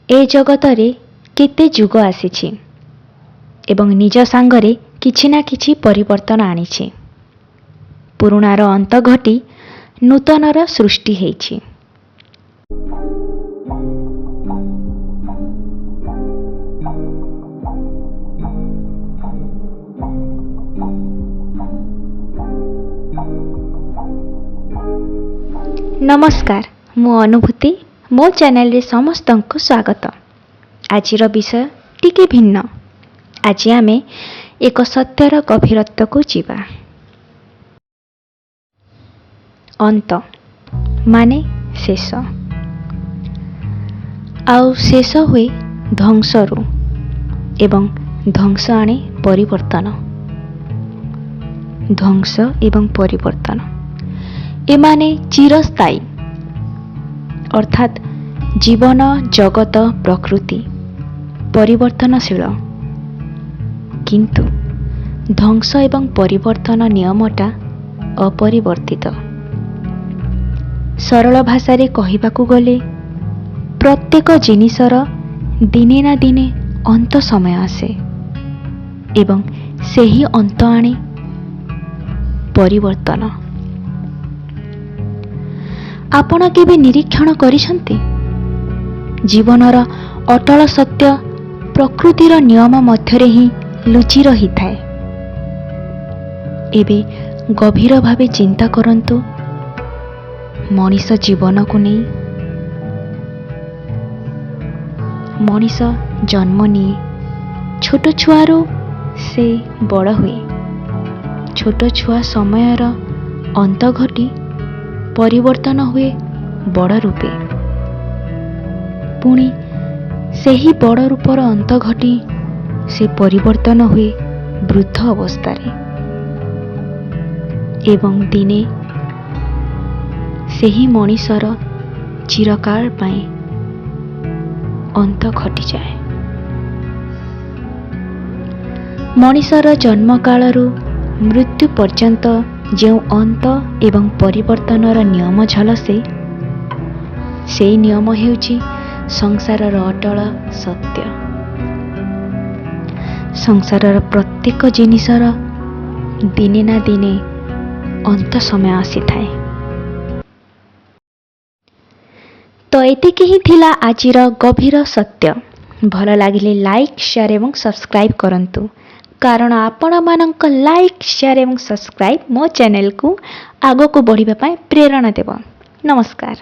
ए जगतरे केते जुग आसीछि एवं निज सांगरे किछि ना किछि परिवर्तन आनिछि। पुरुणार अंत घटी नूतनर सृष्टि हेछि। नमस्कार, मु अनुभूति मो चैनल रे समस्त को स्वागत। आजिर विषय टिके भिन्न। आज आमे एक सत्यर गभीरत्व को जीवा। अंत माने शेष, आउ शेष हुए ध्वंसरु एवं ध्वंस आने परिवर्तन। ध्वंस एवं परिवर्तन एमाने चिरस्थायी, अर्थात जीवन जगत प्रकृति परिवर्तनशील, किंतु ध्वंस एवं परिवर्तन नियमटा अपरिवर्तित। सरल भाषा रे कहिबाकू गले प्रत्येक जिनिसर दिने ना दिने अंत समय आसे एवं सेही अंत आने परिवर्तन। आपण केबे निरीक्षण करिसंती जीवनर अटल सत्य प्रकृतिर नियम मध्यरे ही लुचि रही थाए। एबे गभीर भावे चिंता करंतु मनीष जीवन को नहीं। मनीष जन्म निये, छोट छुआरो से बड़ हुए। छोट छुआ समयर अंत घटी परिवर्तन हुए बड़ रूपे। पुणी सेही बड़ रूपर अंत घटी से परिवर्तन हुए वृद्ध अवस्थारे एवं दिने सेही मनीषर चिरकाल पाए अंत घटी जाए। मनीषर जन्म कालरू मृत्यु पर्यंत जो अंत एवं परिवर्तनर नियम झलसे, से नियम हेउछि संसारर अटल सत्य। संसारर प्रत्येक जिनिसर दिने ना दिने अंत समय आसी थाए। तो एतिकी ही थिला आजिर गभीर सत्य। भल लागिले लाइक, शेयर एवं सब्सक्राइब करंतु, कारण आपण मानक लाइक, शेयर एवं सब्सक्राइब मो चैनल को आगो को बढ़िबा पाए प्रेरणा देव। नमस्कार।